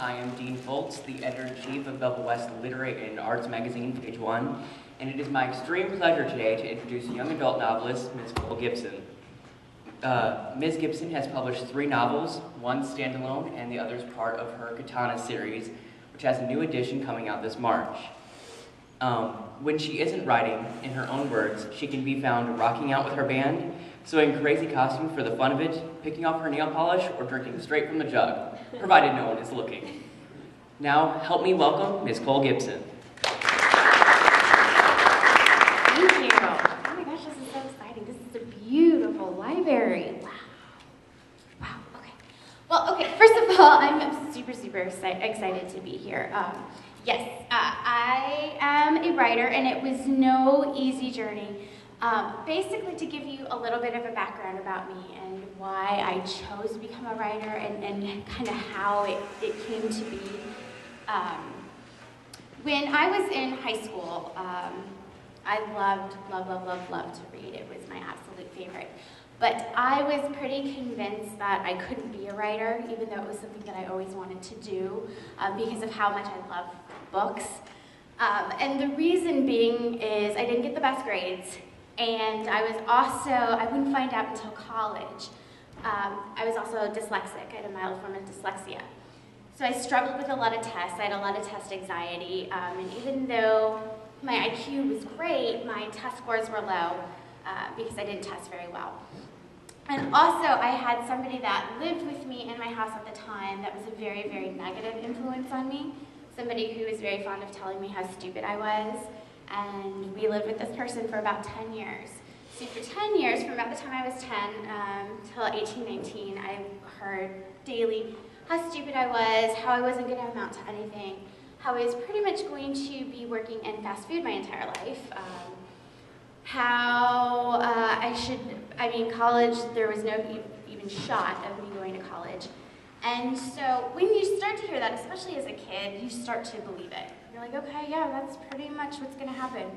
I am Dean Foltz, the editor-in-chief of Bevel West Literary and Arts Magazine, Page One, and it is my extreme pleasure today to introduce young adult novelist, Ms. Gibsen. Ms. Gibsen has published 3 novels, one standalone and the others part of her Katana series, which has a new edition coming out this March. When she isn't writing, in her own words, she can be found rocking out with her band, sewing crazy costumes for the fun of it, picking off her nail polish, or drinking straight from the jug, provided no one is looking. Now, help me welcome Ms. Gibsen. Thank you. Oh my gosh, this is so exciting. This is a beautiful library. Wow. Wow, okay. Well, okay, first of all, I'm super excited to be here. Yes, I am a writer, and it was no easy journey. Basically, to give you a little bit of a background about me and why I chose to become a writer and kind of how it came to be. When I was in high school, I loved to read. It was my absolute favorite. But I was pretty convinced that I couldn't be a writer, even though it was something that I always wanted to do, because of how much I love books. And the reason being is I didn't get the best grades, and I wouldn't find out until college. I was also dyslexic. I had a mild form of dyslexia. So I struggled with a lot of tests. I had a lot of test anxiety, and even though my IQ was great, my test scores were low because I didn't test very well. And also, I had somebody that lived with me in my house at the time that was a very, very negative influence on me. Somebody who was very fond of telling me how stupid I was. And we lived with this person for about 10 years. So for 10 years, from about the time I was 10 till 18, 19, I heard daily how stupid I was, how I wasn't going to amount to anything, how I was pretty much going to be working in fast food my entire life, how college, there was no even shot of me going to college. And so when you start to hear that, especially as a kid, you start to believe it. You're like, okay, yeah, that's pretty much what's going to happen.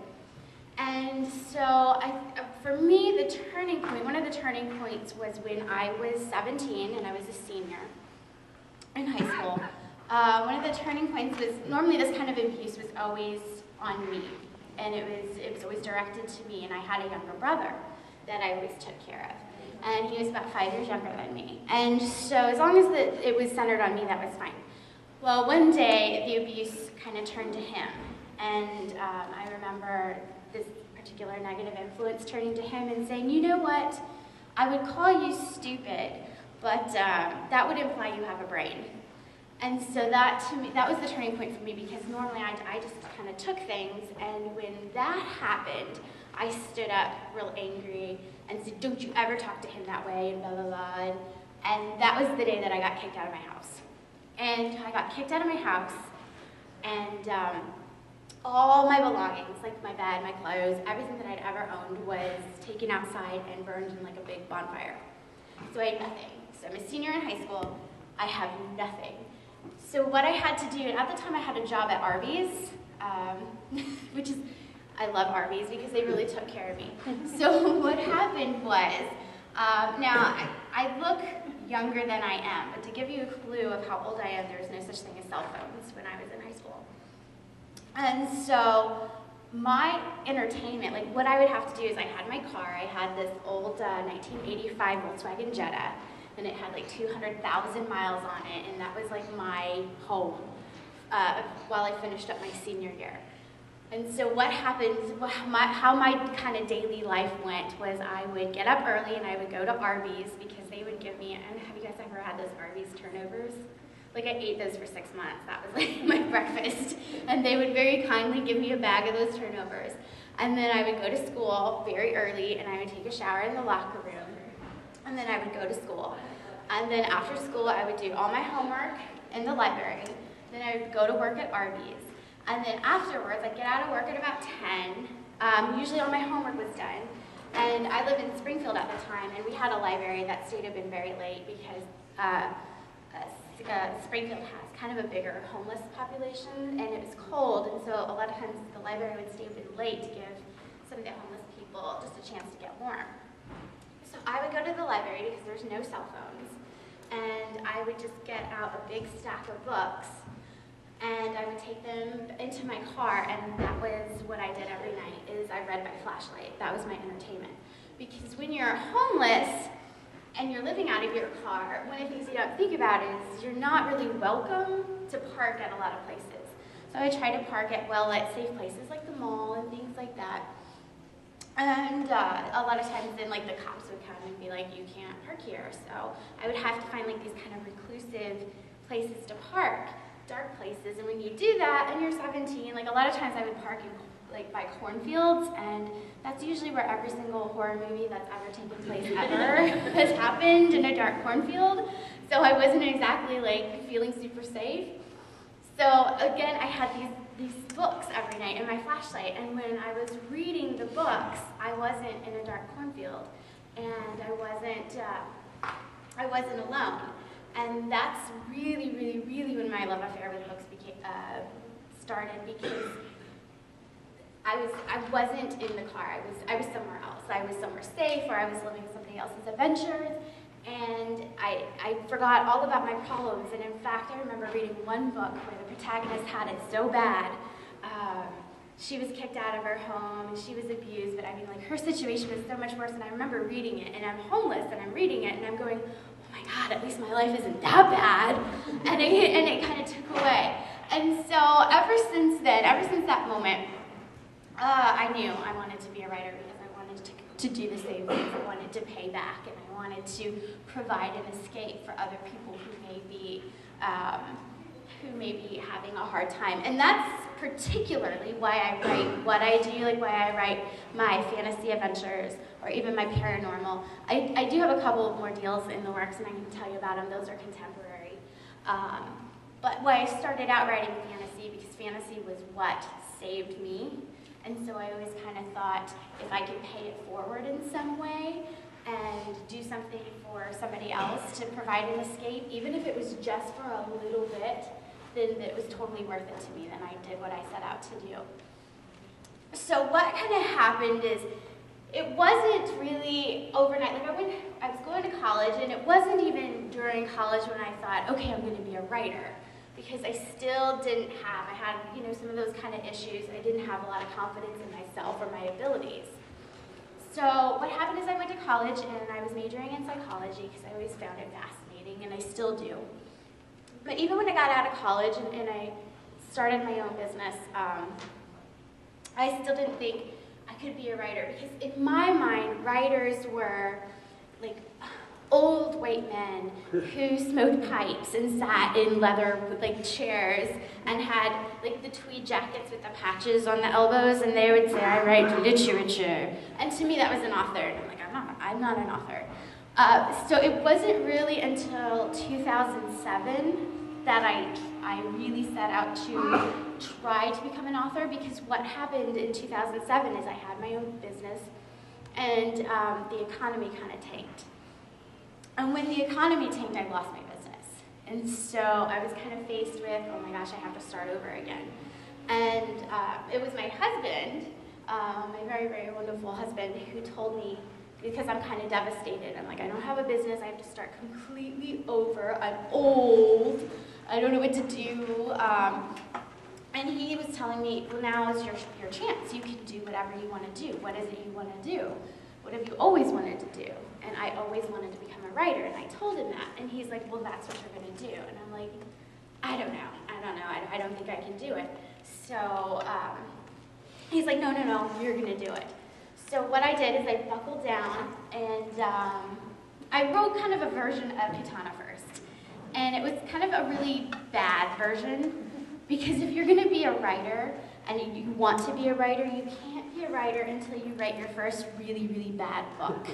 And so for me, the turning point, one of the turning points was when I was 17 and I was a senior in high school. One of the turning points was, normally this kind of abuse was always on me. And it was always directed to me, and I had a younger brother that I always took care of. And he was about 5 years younger than me. And so as long as it was centered on me, that was fine. Well, one day, the abuse kind of turned to him. And I remember this particular negative influence turning to him and saying, you know what, I would call you stupid, but that would imply you have a brain. And so that, to me, that was the turning point for me, because normally I just kind of took things, and when that happened, I stood up real angry and said, don't you ever talk to him that way, and blah, blah, blah. And that was the day that I got kicked out of my house. And I got kicked out of my house, and all my belongings, like my bed, my clothes, everything that I'd ever owned was taken outside and burned in like a big bonfire. So I had nothing. So I'm a senior in high school. I have nothing. So what I had to do, and at the time I had a job at Arby's, which is, I love Arby's because they really took care of me. So what happened was, now I look younger than I am, but to give you a clue of how old I am, there was no such thing as cell phones when I was in high school. And so my entertainment, like what I would have to do is I had my car, I had this old 1985 Volkswagen Jetta, and it had like 200,000 miles on it, and that was like my home while I finished up my senior year. And so what happened, how my kind of daily life went was I would get up early and I would go to Arby's because they would give me, and have you guys ever had those Arby's turnovers? Like I ate those for 6 months. That was like my breakfast. And they would very kindly give me a bag of those turnovers. And then I would go to school very early and I would take a shower in the locker room. And then I would go to school. And then after school I would do all my homework in the library. Then I would go to work at Arby's. And then afterwards, I'd get out of work at about 10. Usually all my homework was done. And I lived in Springfield at the time, and we had a library that stayed open very late because Springfield has kind of a bigger homeless population, and it was cold, and so a lot of times the library would stay open late to give some of the homeless people just a chance to get warm. So I would go to the library because there's no cell phones, and I would just get out a big stack of books, and I would take them into my car, and that was what I did every night, is I read by flashlight. That was my entertainment. Because when you're homeless, and you're living out of your car, one of the things you don't think about is you're not really welcome to park at a lot of places. So I try to park at well-lit, safe places like the mall and things like that. And a lot of times then like the cops would come and be like, you can't park here. So I would have to find like these kind of reclusive places to park, dark places. And when you do that and you're 17, like a lot of times I would park in like by cornfields, and that's usually where every single horror movie that's ever taken place ever has happened, in a dark cornfield. So I wasn't exactly like feeling super safe. So again, I had these books every night in my flashlight, and when I was reading the books, I wasn't in a dark cornfield, and I wasn't alone. And that's really, really, really when my love affair with books started, because I wasn't in the car. I was somewhere else. I was somewhere safe, or I was living somebody else's adventures, and I forgot all about my problems. And in fact, I remember reading one book where the protagonist had it so bad. She was kicked out of her home, and she was abused, but I mean, like, her situation was so much worse, and I remember reading it, and I'm homeless, and I'm reading it, and I'm going, oh my God, at least my life isn't that bad, and it kind of took away. And so ever since then, ever since that moment, I knew I wanted to be a writer because I wanted to do the same things. I wanted to pay back, and I wanted to provide an escape for other people who may be having a hard time. And that's particularly why I write what I do, like why I write my fantasy adventures or even my paranormal. I do have a couple more deals in the works, and I can tell you about them. Those are contemporary. But why I started out writing fantasy, because fantasy was what saved me. And so I always kind of thought, if I could pay it forward in some way and do something for somebody else to provide an escape, even if it was just for a little bit, then it was totally worth it to me. Then I did what I set out to do. So what kind of happened is, it wasn't really overnight. Like I was going to college, and it wasn't even during college when I thought, okay, I'm going to be a writer. Because I still didn't have, I had, some of those kind of issues. I didn't have a lot of confidence in myself or my abilities. So what happened is I went to college, and I was majoring in psychology because I always found it fascinating, and I still do. But even when I got out of college and I started my own business, I still didn't think I could be a writer, because in my mind, writers were like old white men who smoked pipes and sat in leather like chairs and had like the tweed jackets with the patches on the elbows, and they would say, I write literature. And to me that was an author, and I'm like, I'm not an author. So it wasn't really until 2007 that I really set out to try to become an author, because what happened in 2007 is I had my own business, and the economy kind of tanked. And when the economy tanked, I lost my business. And so I was kind of faced with, oh my gosh, I have to start over again. And it was my husband, my very, very wonderful husband, who told me, because I'm kind of devastated. I'm like, I don't have a business. I have to start completely over. I'm old. I don't know what to do. And he was telling me, well, now is your chance. You can do whatever you want to do. What is it you want to do? What have you always wanted to do? And I always wanted to become a writer, and I told him that. And he's like, well, that's what you're going to do. And I'm like, I don't know. I don't think I can do it. So he's like, no, you're going to do it. So what I did is I buckled down, and I wrote kind of a version of Katana first. And it was kind of a really bad version, because if you're going to be a writer, and you want to be a writer, you can't be a writer until you write your first really, really bad book.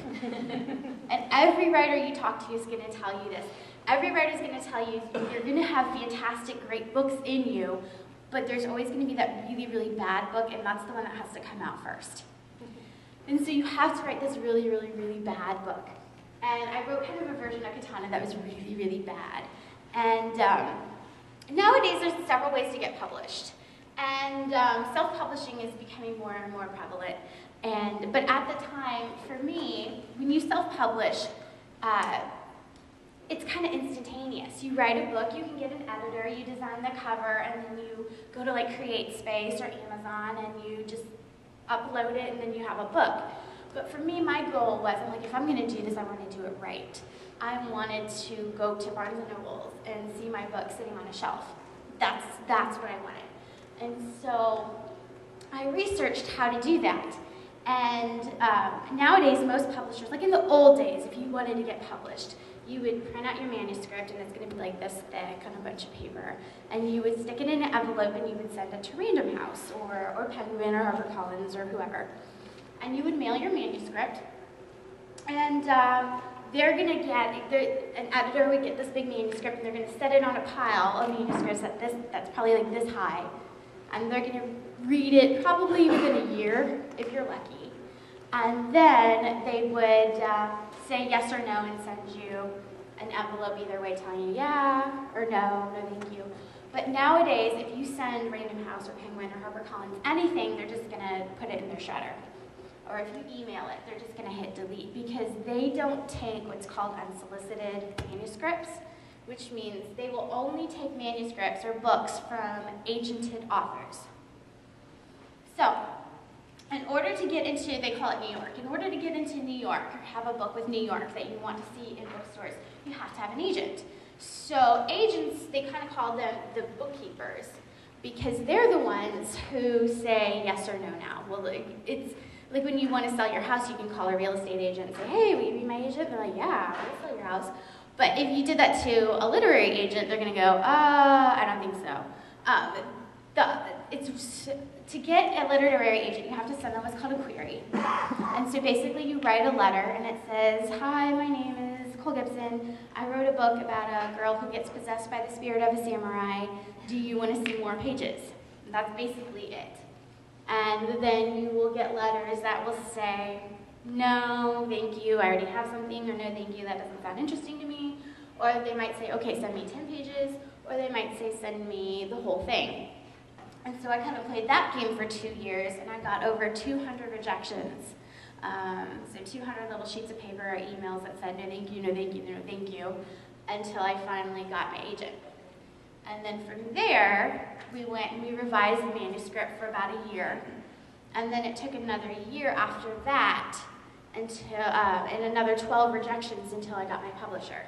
And every writer you talk to is going to tell you this. Every writer is going to tell you you're going to have fantastic, great books in you, but there's always going to be that really, really bad book, and that's the one that has to come out first. And so you have to write this really, really, really bad book. And I wrote kind of a version of Katana that was really, really bad. And nowadays there's several ways to get published. And self-publishing is becoming more and more prevalent. But at the time, for me, when you self-publish, it's kind of instantaneous. You write a book, you can get an editor, you design the cover, and then you go to like CreateSpace or Amazon and you just upload it and then you have a book. But for me, my goal was, I'm like, if I'm gonna do this, I wanna do it right. I wanted to go to Barnes & Noble and see my book sitting on a shelf. That's what I wanted. And so I researched how to do that. And nowadays, most publishers, like in the old days, if you wanted to get published, you would print out your manuscript, and it's going to be like this thick on a bunch of paper, and you would stick it in an envelope, and you would send it to Random House, or Penguin, or HarperCollins, or whoever. And you would mail your manuscript, and they're going to get, an editor would get this big manuscript, and they're going to set it on a pile of manuscripts that's probably like this high, and they're going to read it probably within a year, if you're lucky. And then they would say yes or no and send you an envelope either way telling you yeah or no, no thank you. But nowadays, if you send Random House or Penguin or HarperCollins anything, they're just going to put it in their shredder. Or if you email it, they're just going to hit delete because they don't take what's called unsolicited manuscripts, which means they will only take manuscripts or books from agented authors. So, in order to get into, they call it New York, in order to get into New York or have a book with New York that you want to see in bookstores, you have to have an agent. So agents, they kind of call them the bookkeepers because they're the ones who say yes or no now. Well, it's like when you want to sell your house, you can call a real estate agent and say, hey, will you be my agent? They're like, yeah, we'll sell your house. But if you did that to a literary agent, they're going to go, I don't think so. To get a literary agent, you have to send them what's called a query. And so basically you write a letter and it says, hi, my name is Nicole Gibson. I wrote a book about a girl who gets possessed by the spirit of a samurai. Do you want to see more pages? And that's basically it. And then you will get letters that will say, no, thank you, I already have something, or no, thank you, that doesn't sound interesting to me. Or they might say, okay, send me 10 pages, or they might say, send me the whole thing. And so I kind of played that game for 2 years, and I got over 200 rejections. So 200 little sheets of paper or emails that said, no thank you, no thank you, no thank you, until I finally got my agent. And then from there, we went and we revised the manuscript for about a year. And then it took another year after that, until, and another 12 rejections until I got my publisher.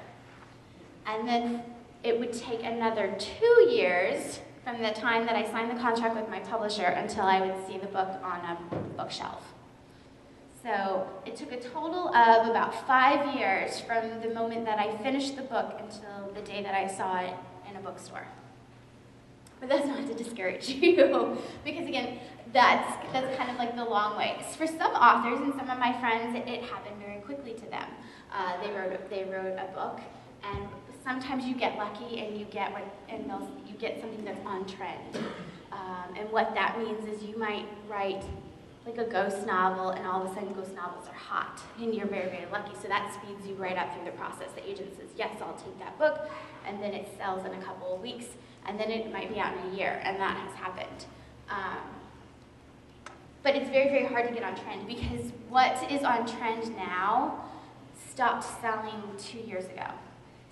And then it would take another 2 years from the time that I signed the contract with my publisher until I would see the book on a bookshelf. So it took a total of about 5 years from the moment that I finished the book until the day that I saw it in a bookstore. But that's not to discourage you, because again, that's kind of like the long way. For some authors and some of my friends, it happened very quickly to them. They wrote a book, and sometimes you get lucky and you get something that's on trend. And what that means is you might write like a ghost novel, and all of a sudden ghost novels are hot, and you're very, very lucky. So that speeds you right up through the process. The agent says, yes, I'll take that book, and then it sells in a couple of weeks, and then it might be out in a year, and that has happened. But it's very, very hard to get on trend, because what is on trend now stopped selling 2 years ago.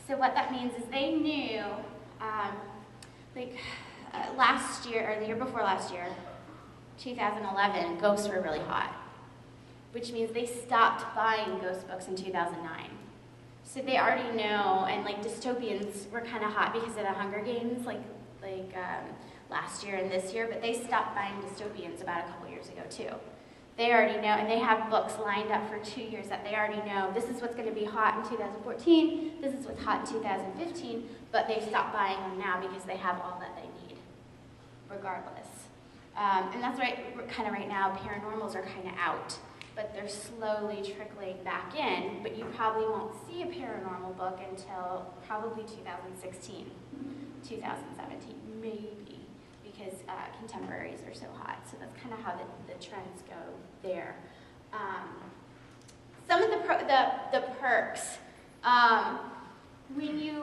So what that means is they knew, last year, or the year before last year, 2011, ghosts were really hot, which means they stopped buying ghost books in 2009. So they already know, and like dystopians were kind of hot because of the Hunger Games, last year and this year, but they stopped buying dystopians about a couple years ago too. They already know, and they have books lined up for 2 years that they already know, this is what's going to be hot in 2014, this is what's hot in 2015, but they've stopped buying them now because they have all that they need, regardless. And that's right now, paranormals are kind of out, but they're slowly trickling back in, but you probably won't see a paranormal book until probably 2016, 2017, maybe, because contemporaries are so hot. So that's kind of how the trends go there. Some of the perks, when you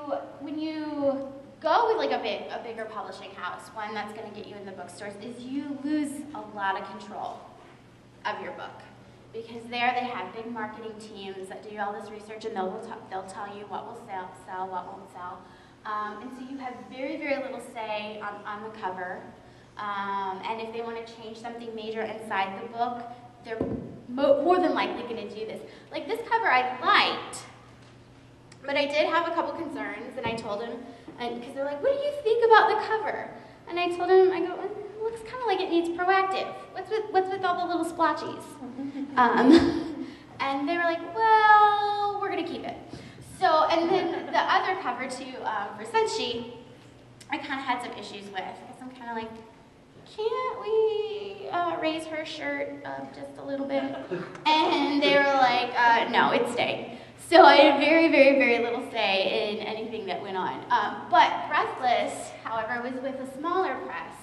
go with like a bigger publishing house, one that's going to get you in the bookstores, is you lose a lot of control of your book. because there they have big marketing teams that do all this research, and they'll tell you what will sell, what won't sell. And so you have very, very little say on the cover. And if they want to change something major inside the book, they're more than likely going to do this. Like this cover I liked, but I did have a couple concerns, and I told him, because they're like, what do you think about the cover? And I told him, I go, it looks kind of like it needs proactive. What's with all the little splotchies? And they were like, well, we're going to keep it. So, and then the other cover too, for Sunsheet, I kind of had some issues with, because I'm kind of like, can't we raise her shirt just a little bit? And they were like, no, it's staying. So I had very, very, very little say in anything that went on. But Breathless, however, was with a smaller press,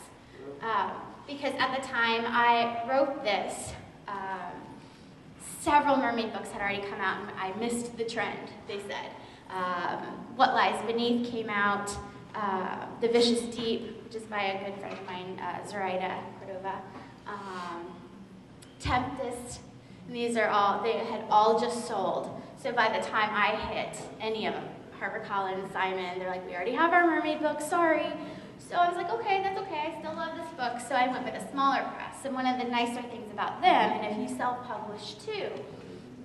because at the time I wrote this, several mermaid books had already come out, and I missed the trend, they said. What Lies Beneath came out, The Vicious Deep, which is by a good friend of mine, Zoraida Cordova, Tempest, and these are all, they had all just sold. So by the time I hit any of them, HarperCollins, Simon, they're like, we already have our mermaid book, sorry. So I was like, okay, that's okay, I still love this book, so I went with a smaller press. And one of the nicer things about them, and if you self-publish too,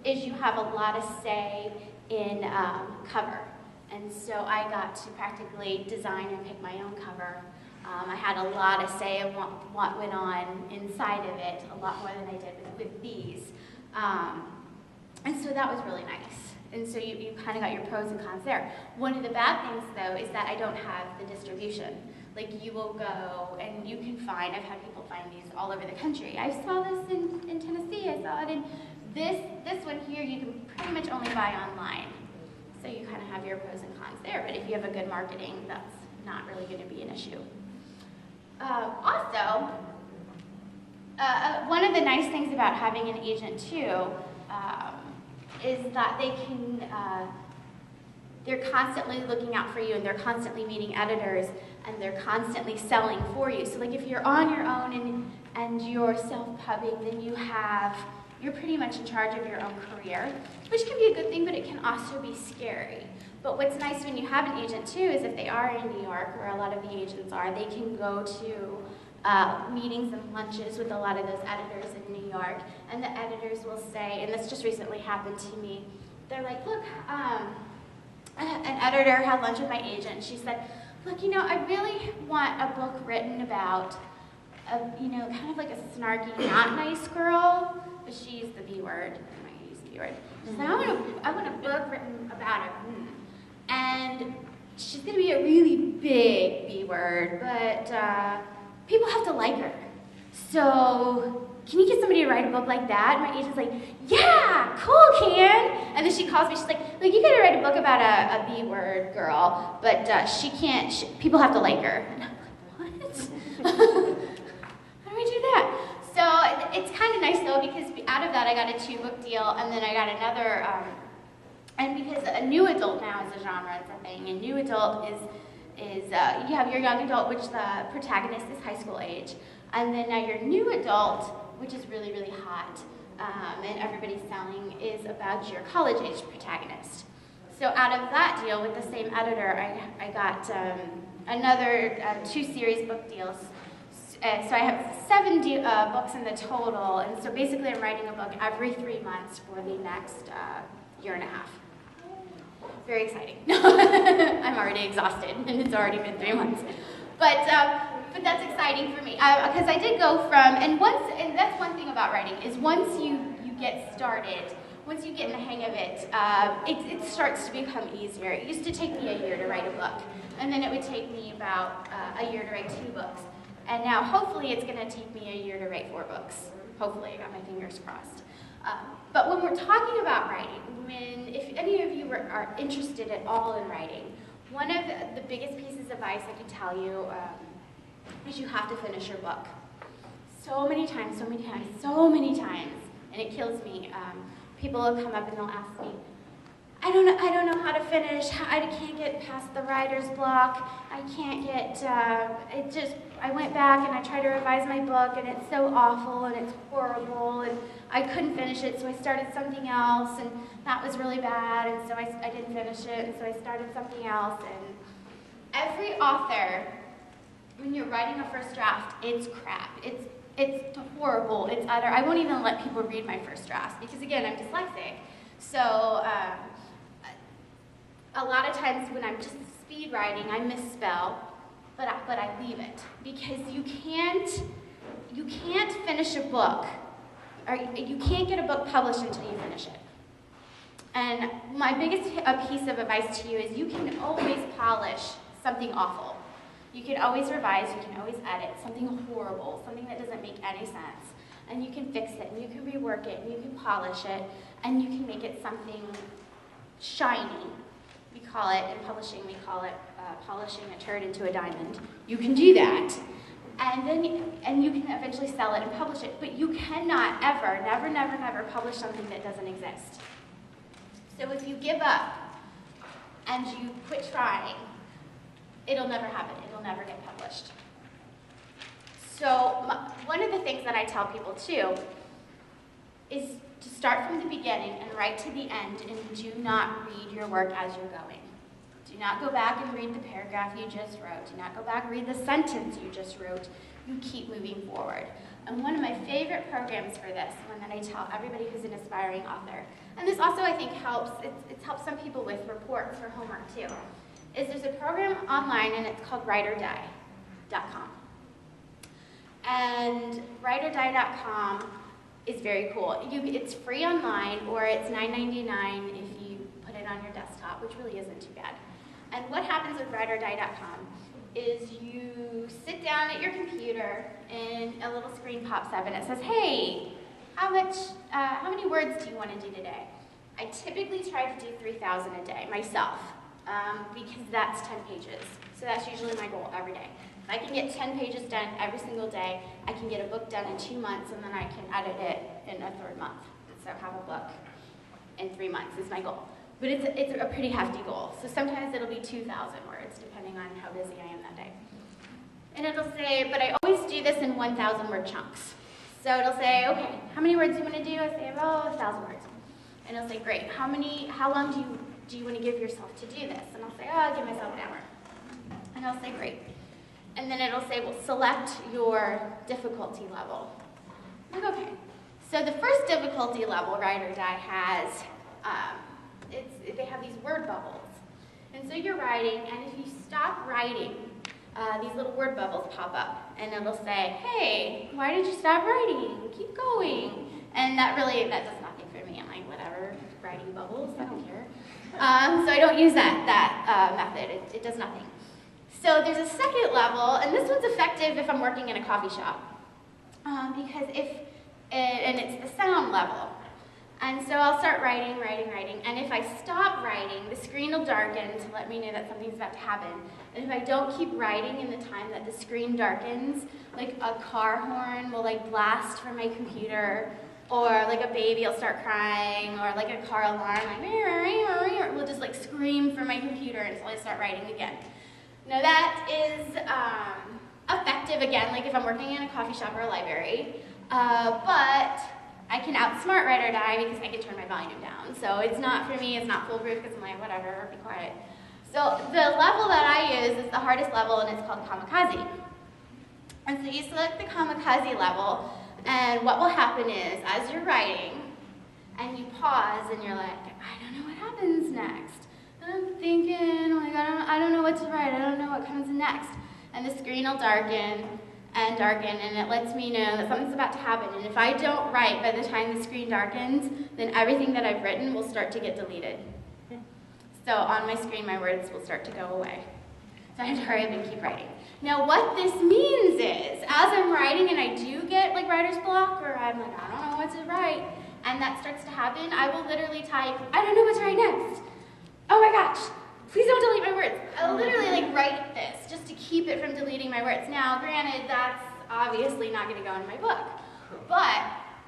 is you have a lot of say in cover. And so I got to practically design and pick my own cover. I had a lot of say in what went on inside of it, a lot more than I did with these. And so that was really nice. And so you kind of got your pros and cons there. One of the bad things, though, is that I don't have the distribution. Like, you will go and you can find, I've had people find these all over the country. I saw this in Tennessee, I saw it in this one here, you can pretty much only buy online. So you kind of have your pros and cons there, but if you have a good marketing, that's not really going to be an issue. Also, one of the nice things about having an agent too is that they can, they're constantly looking out for you, and they're constantly meeting editors, and they're constantly selling for you. So like if you're on your own and you're self-pubbing, then you're pretty much in charge of your own career, which can be a good thing, but it can also be scary. But what's nice when you have an agent too is if they are in New York, where a lot of the agents are, they can go to meetings and lunches with a lot of those editors in New York, and the editors will say, and this just recently happened to me, they're like, look, an editor had lunch with my agent. She said, look, you know, I really want a book written about, kind of like a snarky, not nice girl, but she used the B word. I might use the B word. She said, I want a book written about her. And she's going to be a really big B word, but people have to like her. So can you get somebody to write a book like that? And my agent's like, yeah, cool, can. And then she calls me, she's like, look, you gotta write a book about a B word girl, but she can't, people have to like her. And I'm like, what? How do we do that? So it's kind of nice though, because out of that I got a 2-book deal, and then I got another, and because a new adult now is a genre, it's a thing, and new adult is you have your young adult, which the protagonist is high school age, and then now your new adult, which is really, really hot, and everybody's selling, is about your college-age protagonist. So out of that deal with the same editor, I got another 2 series book deals. So I have 7 books in the total, and so basically I'm writing a book every 3 months for the next year and a half. Very exciting. I'm already exhausted, and it's already been 3 months. But that's exciting for me, because I did go from, and that's one thing about writing, is once you get started, once you get in the hang of it, it starts to become easier. It used to take me a year to write a book, and then it would take me about a year to write 2 books. And now, hopefully, it's going to take me a year to write 4 books. Hopefully, I got my fingers crossed. But when we're talking about writing, if any of you are interested at all in writing, one of the biggest pieces of advice I can tell you is you have to finish your book. So many times, and it kills me. People will come up and they'll ask me, I don't know how to finish. I can't get past the writer's block. I can't get, I went back and I tried to revise my book and it's so awful and it's horrible and I couldn't finish it, so I started something else and that was really bad, and so I didn't finish it, and so I started something else. And every author, when you're writing a first draft, it's crap. It's horrible. It's utter. I won't even let people read my first drafts because, again, I'm dyslexic. So a lot of times when I'm just speed writing, I misspell, but I leave it because you can't finish a book, or you can't get a book published until you finish it. And my biggest piece of advice to you is you can always polish something awful. You can always revise, you can always edit something horrible, something that doesn't make any sense, and you can fix it, and you can rework it, and you can polish it, and you can make it something shiny. We call it, in publishing, we call it polishing a turd into a diamond. You can do that, and you can eventually sell it and publish it, but you cannot ever, never, never, never publish something that doesn't exist. So if you give up and you quit trying, it'll never happen. It'll never get published. So one of the things that I tell people too is to start from the beginning and write to the end, and do not read your work as you're going. Do not go back and read the paragraph you just wrote. Do not go back and read the sentence you just wrote. You keep moving forward. And one of my favorite programs for this, one that I tell everybody who's an aspiring author, and this also I think helps, it's helped some people with reports for homework too, is there's a program online and it's called writerdie.com. And writerdie.com is very cool. It's free online, or it's $9.99 if you put it on your desktop, which really isn't too bad. And what happens with writerdie.com is you sit down at your computer and a little screen pops up and it says, hey, how many words do you want to do today? I typically try to do 3,000 a day myself, because that's 10 pages. So that's usually my goal every day. If I can get 10 pages done every single day, I can get a book done in 2 months, and then I can edit it in a third month. So have a book in 3 months is my goal. But it's a pretty hefty goal. So sometimes it'll be 2,000 words, depending on how busy I am that day. And it'll say, but I always do this in 1,000 word chunks. So it'll say, okay, how many words do you want to do? I say, oh, 1,000 words. And it'll say, great, how long do you want to give yourself to do this? And I'll say, oh, I'll give myself an hour. And I'll say, great. And then it'll say, well, select your difficulty level. I'm like, okay. So the first difficulty level Writer Die has, they have these word bubbles. And so you're writing, and if you stop writing, these little word bubbles pop up. And it'll say, hey, why did you stop writing? Keep going. And that does nothing for me. I'm like, whatever, writing bubbles, I don't care. So I don't use that method. It does nothing. So there's a second level, and this one's effective if I'm working in a coffee shop, because and it's the sound level. And so I'll start writing, and if I stop writing, the screen will darken to let me know that something's about to happen. And if I don't keep writing in the time that the screen darkens, like a car horn will like blast from my computer, or like a baby will start crying, or like a car alarm like will just like scream from my computer until I start writing again. Now that is effective, again, like if I'm working in a coffee shop or a library, but I can outsmart Writer Die because I can turn my volume down. So it's not, for me, it's not foolproof because I'm like, whatever, be quiet. So the level that I use is the hardest level, and it's called Kamikaze. And so you select the Kamikaze level, and what will happen is, as you're writing, and you pause, and you're like, I don't know what happens next. I'm thinking, like, I don't know what to write. I don't know what comes next. And the screen will darken, and it lets me know that something's about to happen. And if I don't write by the time the screen darkens, then everything that I've written will start to get deleted. So on my screen, my words will start to go away. So I have to hurry up and keep writing. Now what this means is, as I'm writing and I do get like writer's block, or I'm like, I don't know what to write, and that starts to happen, I will literally type, I don't know what to write next. Oh my gosh, please don't delete my words. I'll literally like write this just to keep it from deleting my words. Now, granted, that's obviously not going to go in my book, but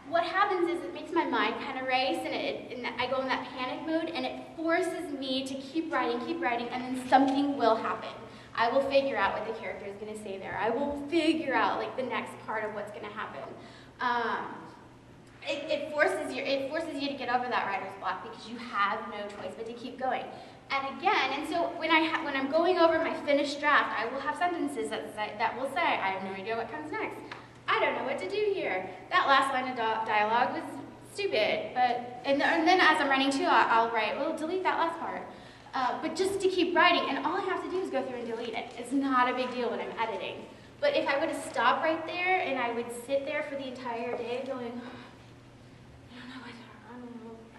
what happens is it makes my mind kind of race, and I go in that panic mode, and it forces me to keep writing, and then something will happen. I will figure out what the character is going to say there. I will figure out like the next part of what's going to happen. It forces you to get over that writer's block because you have no choice but to keep going. And again, and so when I'm going over my finished draft, I will have sentences that will say, I have no idea what comes next. I don't know what to do here. That last line of dialogue was stupid, and then as I'm writing too, I'll write, well, delete that last part. But just to keep writing, and all I have to do is go through and delete it. It's not a big deal when I'm editing. But if I would have stopped right there, and I would sit there for the entire day going, I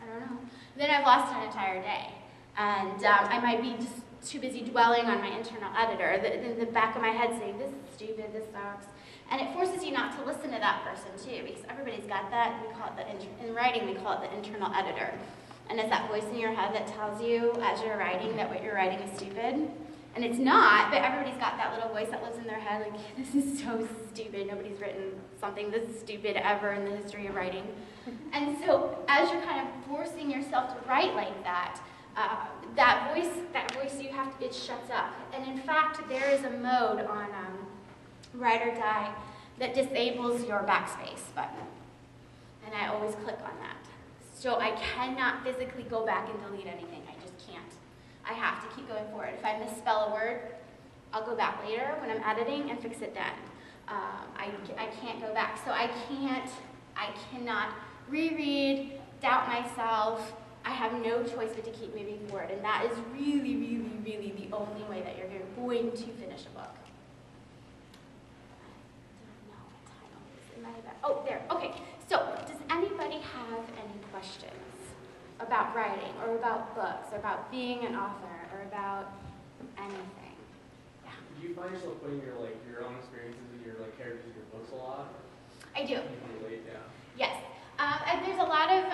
don't know, then I've lost an entire day. And I might be just too busy dwelling on my internal editor, in the back of my head saying, this is stupid, this sucks. And it forces you not to listen to that person too, because everybody's got that. We call it in writing, we call it the internal editor. And it's that voice in your head that tells you as you're writing that what you're writing is stupid. And it's not, but everybody's got that little voice that lives in their head, like, this is so stupid. Nobody's written something this stupid ever in the history of writing. And so as you're kind of forcing yourself to write like that, that voice you have to, it shuts up. And in fact, there is a mode on Write or Die that disables your backspace button. And I always click on that. So I cannot physically go back and delete anything. I just can't. I have to keep going forward. If I misspell a word, I'll go back later when I'm editing and fix it then. I can't go back. So I cannot reread, doubt myself. I have no choice but to keep moving forward. And that is really, really, really the only way that you're going to finish a book. I don't know what title is. Am I about? Oh, there. Okay. So, does anybody have any questions about writing, or about books, or about being an author, or about anything? Yeah. Do you find yourself putting your own experiences and your characters in your books a lot? I do. You can relate, yeah. Yes. And there's a lot of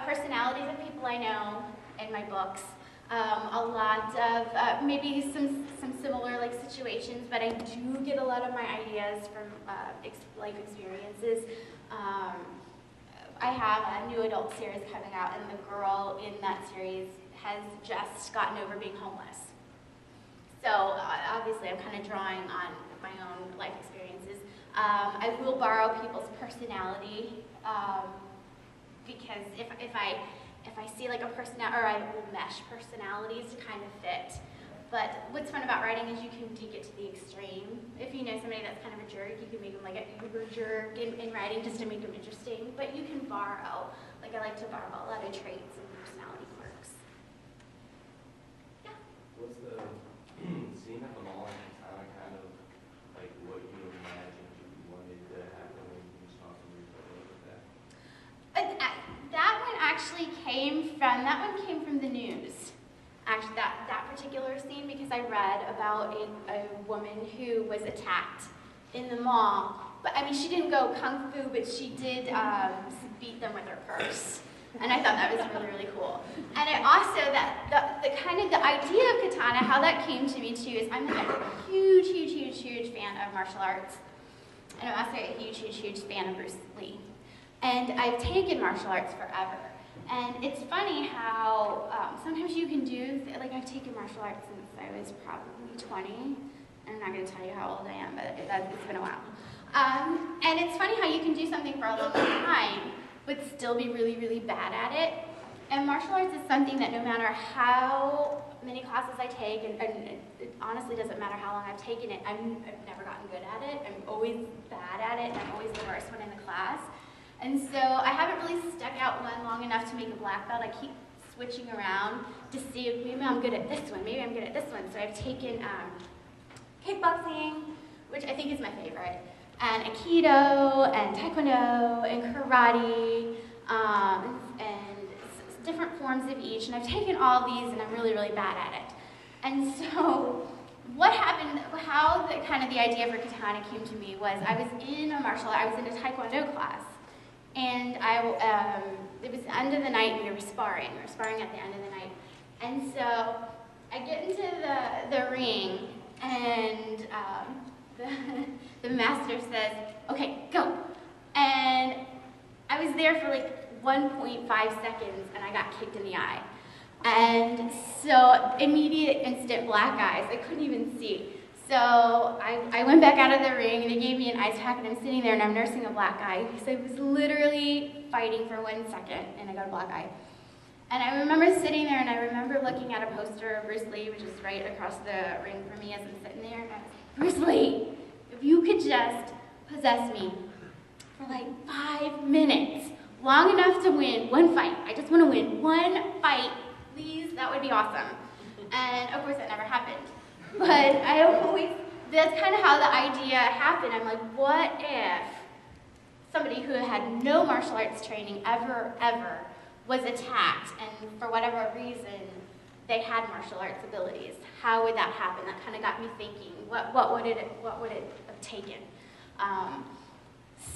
personalities of people I know in my books. A lot of maybe some similar situations, but I do get a lot of my ideas from life experiences. I have a new adult series coming out, and the girl in that series has just gotten over being homeless. So obviously I'm kind of drawing on my own life experiences. I will borrow people's personality, because if I see a personality, or I will mesh personalities to kind of fit. But what's fun about writing is you can take it to the extreme. If you know somebody that's kind of a jerk, you can make them like an uber jerk in writing just to make them interesting. But you can borrow, I like to borrow a lot of traits and personality quirks. Yeah? Was the scene at the mall in Katana kind of like what you imagined you wanted to happen when you saw somebody with that? That one actually came from the news. Actually, that particular scene, because I read about a woman who was attacked in the mall. But I mean, she didn't go kung fu, but she did beat them with her purse. And I thought that was really, really cool. And it also, the idea of katana, how that came to me too, is I'm a huge fan of martial arts. And I'm also a huge fan of Bruce Lee. And I've taken martial arts forever. And it's funny how sometimes you can do, I've taken martial arts since I was probably 20. I'm not going to tell you how old I am, but it's been a while. And it's funny how you can do something for a long time, but still be really, really bad at it. And martial arts is something that no matter how many classes I take, and it honestly doesn't matter how long I've taken it, I've never gotten good at it. I'm always bad at it, and I'm always the worst one in the class. And so I haven't really stuck out one long enough to make a black belt. I keep switching around to see if maybe I'm good at this one, maybe I'm good at this one. So I've taken kickboxing, which I think is my favorite, and Aikido, and Taekwondo, and Karate, and different forms of each. And I've taken all these, and I'm really, really bad at it. And so what happened, how the idea for katana came to me was I was in a Taekwondo class. And it was the end of the night, and we were sparring. We were sparring at the end of the night. And so I get into the ring, and the master says, okay, go. And I was there for like 1.5 seconds and I got kicked in the eye. And so immediate instant black eyes, I couldn't even see. So I went back out of the ring and they gave me an ice pack and I'm sitting there and I'm nursing a black eye because I was literally fighting for 1 second and I got a black eye. And I remember sitting there and I remember looking at a poster of Bruce Lee, which is right across the ring from me as I'm sitting there, and I was like, Bruce Lee, if you could just possess me for like 5 minutes, long enough to win one fight. I just want to win one fight, please, that would be awesome. And of course that never happened. But I always, that's kind of how the idea happened. I'm like, what if somebody who had no martial arts training ever was attacked and for whatever reason they had martial arts abilities? How would that happen? That kind of got me thinking, what would it have taken?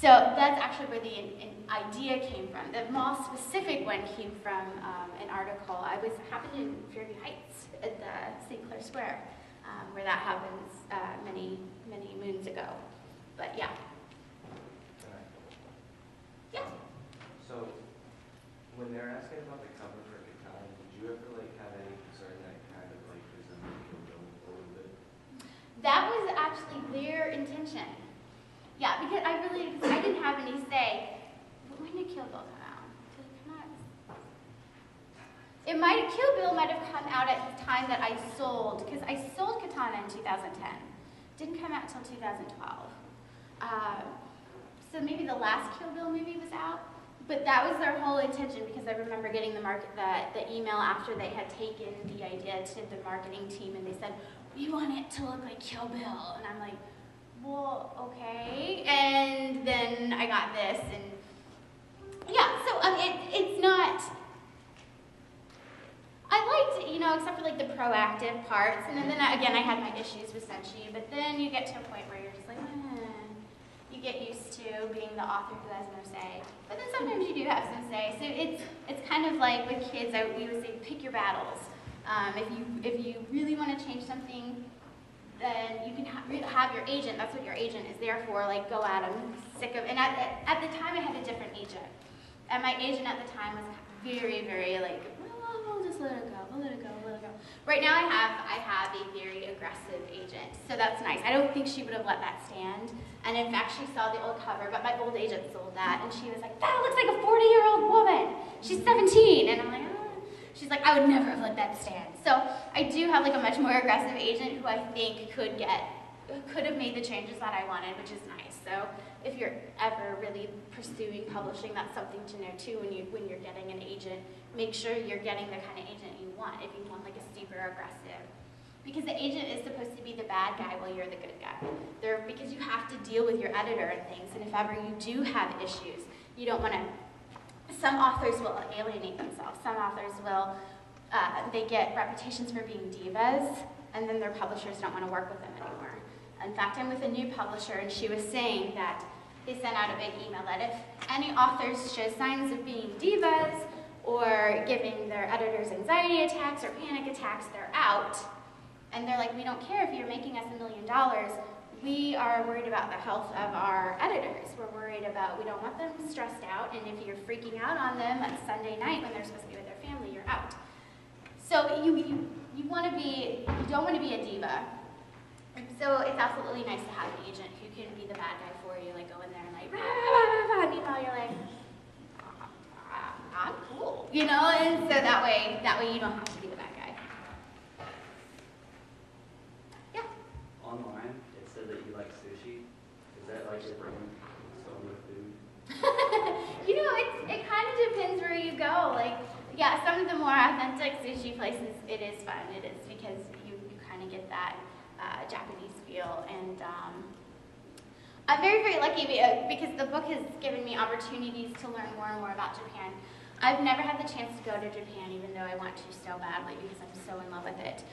So that's actually where the idea came from. The more specific one came from an article. I happened in Fairview Heights at the St. Clair Square, where that happens many moons ago. But yeah. Yeah. So, when they're asking about the cover for Katana, did you ever have any concern that kind of resembled Kill Bill a little bit? That was actually their intention. Yeah, because I didn't have any say. But when did Kill Bill come out? Did it come out? Kill Bill might have come out at the time that I sold, because I sold Katana in 2010. Didn't come out until 2012. So maybe the last Kill Bill movie was out. But that was their whole intention, because I remember getting the email after they had taken the idea to the marketing team, and they said, we want it to look like Kill Bill. And I'm like, well, okay. And then I got this, and yeah, so it's not, I liked, except for the proactive parts, and then again, I had my issues with Senshi, but then you get to a point where you're just like, you get used to being the author who has no say. But then sometimes you do have some say. So it's kind of like with kids, we would say pick your battles. If you really want to change something, then you can have your agent. That's what your agent is there for. Go at them. And at the time, I had a different agent, and my agent at the time was very, very we'll just let it go. We'll let it go. We'll let it go. Right now, I have a very aggressive agent, so that's nice. I don't think she would have let that stand. And in fact, she saw the old cover, but my old agent sold that, and she was like, that looks like a 40-year-old woman. She's 17. And I'm like, She's like, I would never have let that stand. So I do have a much more aggressive agent who I think could have made the changes that I wanted, which is nice. So if you're ever really pursuing publishing, that's something to know too when you're getting an agent. Make sure you're getting the kind of agent you want, if you want a super aggressive. Because the agent is supposed to be the bad guy while you're the good guy. Because you have to deal with your editor and things, and if ever you do have issues, you don't want to. Some authors will alienate themselves. Some authors will, they get reputations for being divas, and then their publishers don't want to work with them anymore. In fact, I'm with a new publisher, and she was saying that they sent out a big email that if any authors show signs of being divas or giving their editors anxiety attacks or panic attacks, they're out. And they're like, we don't care if you're making us $1 million. We are worried about the health of our editors. We're worried about, we don't want them stressed out, and if you're freaking out on them on Sunday night when they're supposed to be with their family, you're out. So you want to be, you don't want to be a diva. So it's absolutely nice to have an agent who can be the bad guy for you, go in there and rah, rah, rah, meanwhile you're like, I'm cool, and so that way you don't have to be the bad guy. Yeah. Online, it said that you like sushi. Is that your brain stone with food? It kind of depends where you go. Yeah, some of the more authentic sushi places, it is fun. It is because you kind of get that Japanese feel. And I'm very, very lucky because the book has given me opportunities to learn more and more about Japan. I've never had the chance to go to Japan, even though I want to so badly because I'm so in love with it.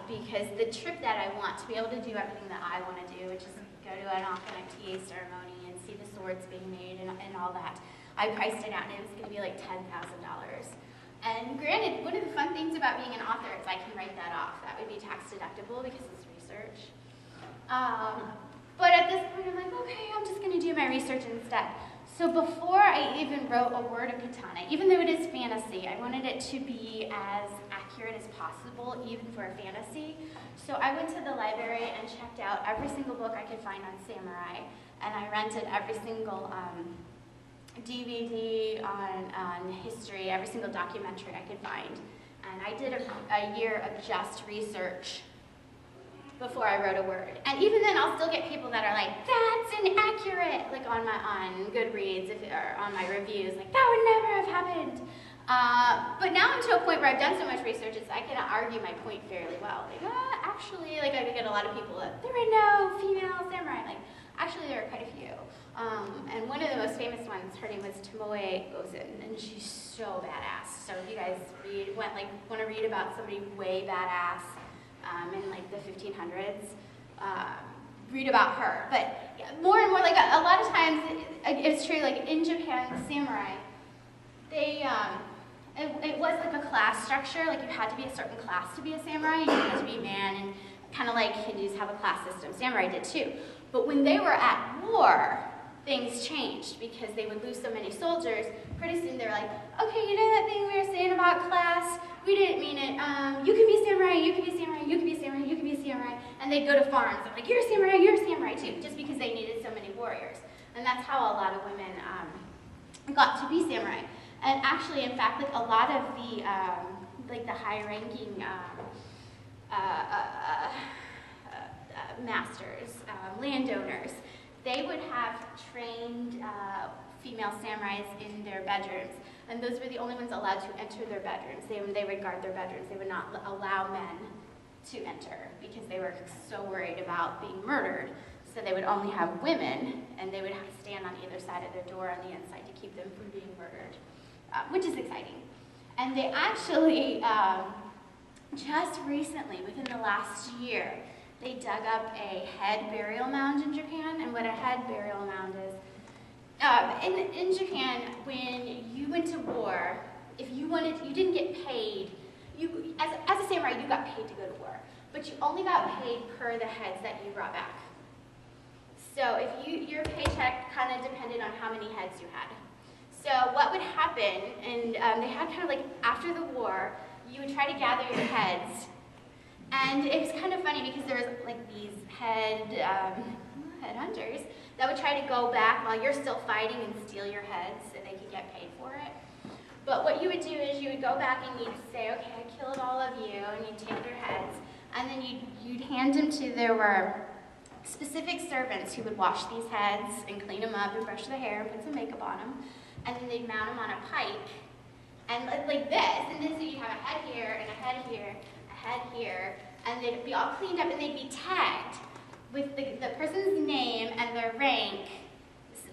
Because the trip that I want to be able to do everything that I want to do, which is go to an authentic TA ceremony and see the swords being made and all that, I priced it out and it was going to be $10,000. And granted, one of the fun things about being an author is I can write that off. That would be tax deductible because it's research. But at this point, I'm like, okay, I'm just going to do my research instead. So before I even wrote a word of katana, even though it is fantasy, I wanted it to be as accurate as possible, even for a fantasy. So I went to the library and checked out every single book I could find on samurai, and I rented every single DVD on history, every single documentary I could find. And I did a year of just research before I wrote a word. And even then, I'll still get people that are like, that's inaccurate, like on Goodreads or on my reviews, like, that would never have happened. But now I'm to a point where I've done so much research, I can argue my point fairly well. Like, actually, like I get a lot of people that, there are no female samurai. Like, actually, there are quite a few. And one of the most famous ones, her name was Tomoe Gozen, and she's so badass. So if you guys want to read about somebody way badass, in like the 1500s, read about her. But yeah, more and more, like a lot of times, it's true, like in Japan, the samurai, they, it was like a class structure, like you had to be a certain class to be a samurai, and you had to be a man, and kind of like Hindus have a class system, samurai did too. But when they were at war, things changed because they would lose so many soldiers. Pretty soon they were like, okay, you know that thing we were saying about class? We didn't mean it. You can be samurai, you can be samurai, you can be samurai, you can be samurai. And they'd go to farms. They're like, you're a samurai too, just because they needed so many warriors. And that's how a lot of women got to be samurai. And actually, in fact, like a lot of the like the high-ranking masters, landowners, they would have trained female samurais in their bedrooms, and those were the only ones allowed to enter their bedrooms. They would guard their bedrooms. They would not allow men to enter because they were so worried about being murdered. So they would only have women, and they would have to stand on either side of their door on the inside to keep them from being murdered, which is exciting. And they actually, just recently, within the last year, they dug up a head burial mound in Japan. And what a head burial mound is, in Japan, when you went to war, if you didn't get paid. As a samurai, you got paid to go to war, but you only got paid per the heads that you brought back. So if your paycheck kind of depended on how many heads you had. So what would happen, and they had kind of like after the war, you would try to gather your heads. And it was kind of funny because there was like these headhunters that would try to go back while you're still fighting and steal your heads so they could get paid for it. But what you would do is you would go back and you'd say, okay, I killed all of you, and you'd take your heads, and then you'd hand them to, there were specific servants who would wash these heads and clean them up and brush the hair and put some makeup on them, and then they'd mount them on a pike, and like this, and then so you'd have a head here, and a head here, a head here, and they'd be all cleaned up, and they'd be tagged with the person's name and their rank,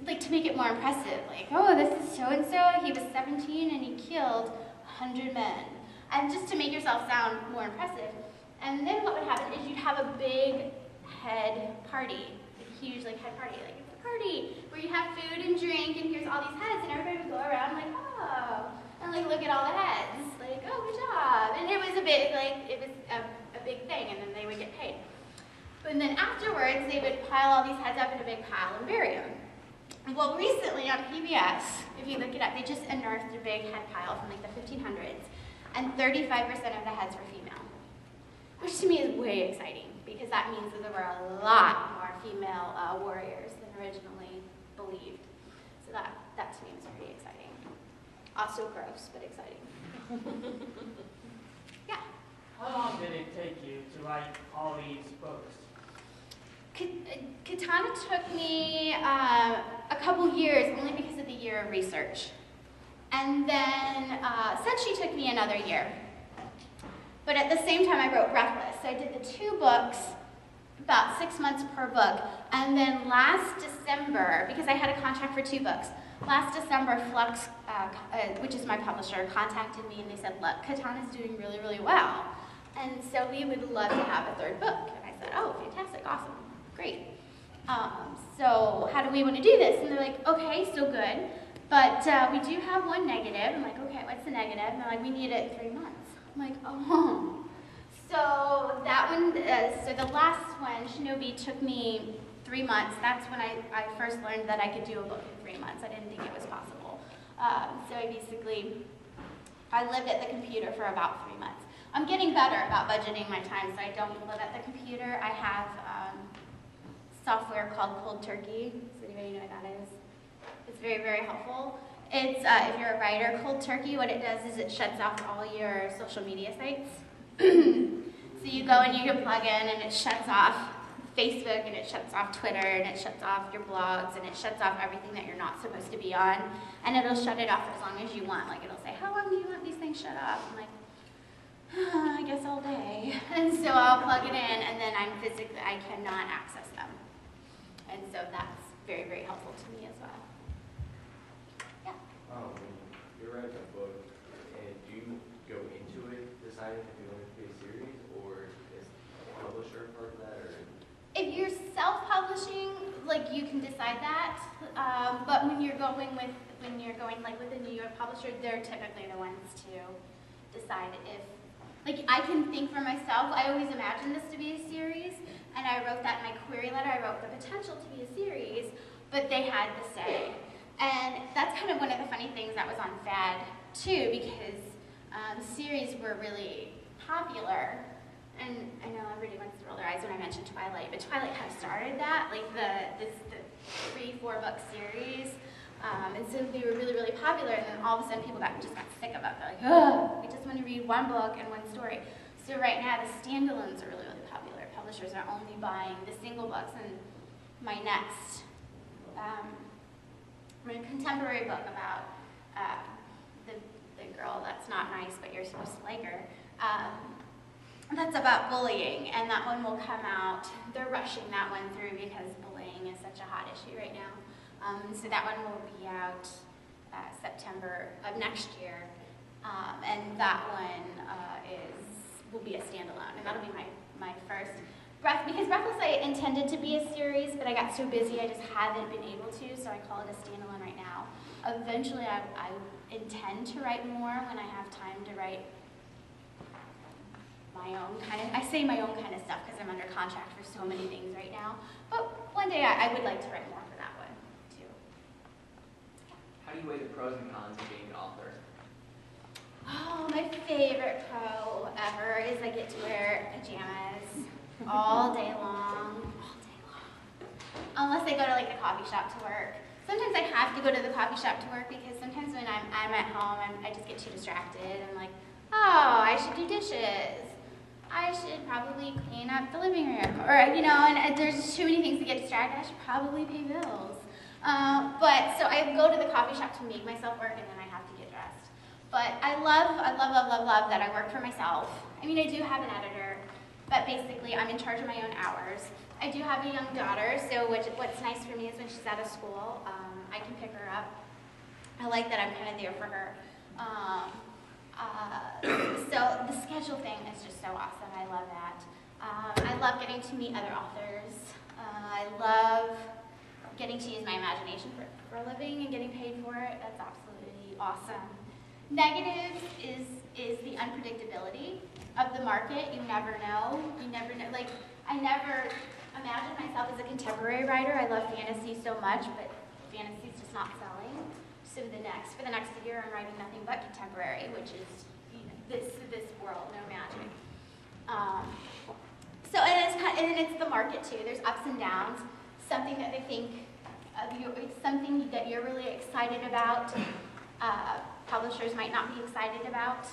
like to make it more impressive. Like, oh, this is so-and-so, he was 17 and he killed 100 men. And just to make yourself sound more impressive. And then what would happen is you'd have a big head party, a huge like head party, like it's a party where you have food and drink and here's all these heads and everybody would go around like, oh, and like look at all the heads, like, oh, good job. And it was a bit like, it was a big thing, and then they would get paid. And then afterwards, they would pile all these heads up in a big pile and bury them. Well, recently on PBS, if you look it up, they just unearthed a big head pile from like the 1500s, and 35% of the heads were female, which to me is way exciting because that means that there were a lot more female warriors than originally believed. So that to me was pretty exciting. Also gross, but exciting. Yeah. How long did it take you to write all these books? Katana took me a couple years, only because of the year of research. And then Senshi took me another year. But at the same time, I wrote Breathless. So I did the 2 books, about 6 months per book. And then last December, because I had a contract for 2 books, last December, Flux, which is my publisher, contacted me and they said, look, Katana's doing really, really well. And so we would love to have a 3rd book. And I said, oh, fantastic, awesome. Great. So how do we want to do this? And they're like, okay, so good. But we do have one negative. I'm like, okay, what's the negative? And they're like, we need it in 3 months. I'm like, oh. So that one, so the last one, Shinobi, took me 3 months. That's when I first learned that I could do a book in 3 months. I didn't think it was possible. So I lived at the computer for about 3 months. I'm getting better about budgeting my time, so I don't live at the computer. I have software called Cold Turkey. Does anybody know what that is? It's very, very helpful. It's, if you're a writer, Cold Turkey, what it does is it shuts off all your social media sites. So you go and you can plug in and it shuts off Facebook and it shuts off Twitter and it shuts off your blogs and it shuts off everything that you're not supposed to be on. And it'll shut it off as long as you want. Like it'll say, how long do you want these things shut off? I'm like, I guess all day. And so I'll plug it in and then I cannot access them. And so that's very, very helpful to me as well. You're writing a book, and do you go into it deciding if you want it to be a series, or is the publisher part of that, or? If you're self-publishing, like you can decide that, but when you're going like with a New York publisher, they're typically the ones to decide if, like I can think for myself, I always imagined this to be a series, and I wrote that in my query letter, I wrote the potential to be a series, but they had the say. And that's kind of one of the funny things that was on FAD too, because series were really popular. And I know everybody wants to roll their eyes when I mention Twilight, but Twilight kind of started that, like the 3-4 book series. And so they were really, really popular, and then all of a sudden people just got sick of it. They're like, oh, I just want to read one book and one story. So right now the standalones are really, really popular. Publishers are only buying the single books, and my next a contemporary book about the girl that's not nice, but you're supposed to like her. That's about bullying, and that one will come out. They're rushing that one through because bullying is such a hot issue right now. So that one will be out September of next year, and that one will be a standalone, and that'll be my first. Because Breathless I intended to be a series, but I got so busy I just haven't been able to, so I call it a standalone right now. Eventually I intend to write more when I have time to write my own kind of, I say my own kind of stuff because I'm under contract for so many things right now, but one day I would like to write more for that one too. How do you weigh the pros and cons of being an author? Oh, my favorite pro ever is I get to wear pajamas all day long. Unless I go to like the coffee shop to work. Sometimes I have to go to the coffee shop to work because sometimes when I'm at home, I just get too distracted. I'm like, oh, I should do dishes. I should probably clean up the living room. Or, you know, and there's too many things to get distracted. I should probably pay bills. So I go to the coffee shop to make myself work, and then I have to get dressed. But I love that I work for myself. I mean, I do have an editor, but basically I'm in charge of my own hours. I do have a young daughter, so what's nice for me is when she's out of school, I can pick her up. I like that I'm kind of there for her. So the schedule thing is just so awesome. I love that. I love getting to meet other authors. I love getting to use my imagination for a living and getting paid for it. That's absolutely awesome. Negatives is the unpredictability of the market. You never know. Like, I never imagined myself as a contemporary writer. I love fantasy so much, but fantasy's just not selling. So for the next year, I'm writing nothing but contemporary, which is this world, no magic. And it's the market too. There's ups and downs. Something that they think something that you're really excited about. Publishers might not be excited about.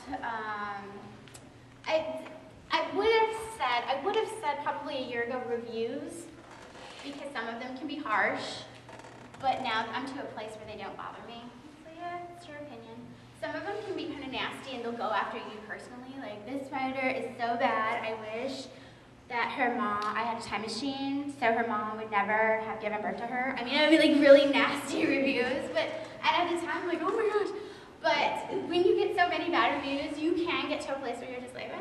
I would have said probably a year ago reviews, because some of them can be harsh, but now I'm to a place where they don't bother me. So yeah, it's your opinion. Some of them can be kind of nasty and they'll go after you personally, like this writer is so bad, I wish that her mom, I had a time machine, so her mom would never have given birth to her. I mean, it would be like really nasty reviews, but at the time I'm like, oh my gosh. But when you get so many bad reviews, you can get to a place where you're just like,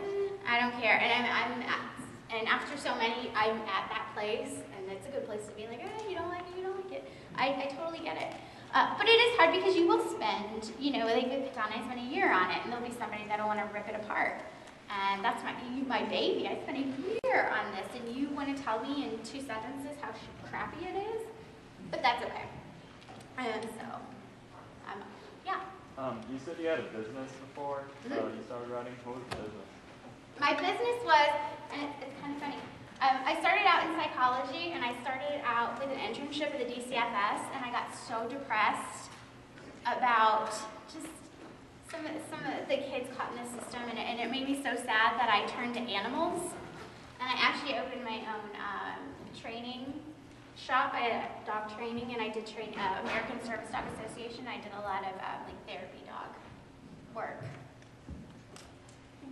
I don't care. And after so many, I'm at that place, and it's a good place to be like, you don't like it, you don't like it. I totally get it. But it is hard because you will spend, like if Donna spent a year on it, and there'll be somebody that'll want to rip it apart. And that's my baby. I spent a year on this, and you want to tell me in 2 sentences how crappy it is? But that's okay. And so, yeah. You said you had a business before Mhm. you started writing. What was the business? My business was, and it's kind of funny, I started out in psychology, and I started out with an internship at the DCFS, and I got so depressed about just some of the kids caught in the system, and it made me so sad that I turned to animals, and I actually opened my own training shop. I had dog training, and I did train American Service Dog Association. I did a lot of like therapy dog work.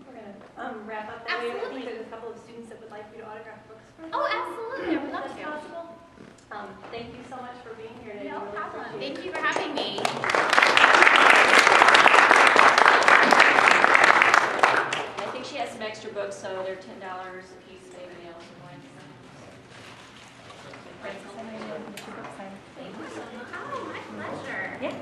We're gonna wrap up that way. I Absolutely. think there's a couple of students that would like you to autograph books for them. Oh, absolutely. I would love If that's to. possible. Thank you so much for being here today. No We really problem. appreciate it. Thank you for having me. I think she has some extra books, so they're $10 a piece if anybody else would like some. Oh, my pleasure. Yeah.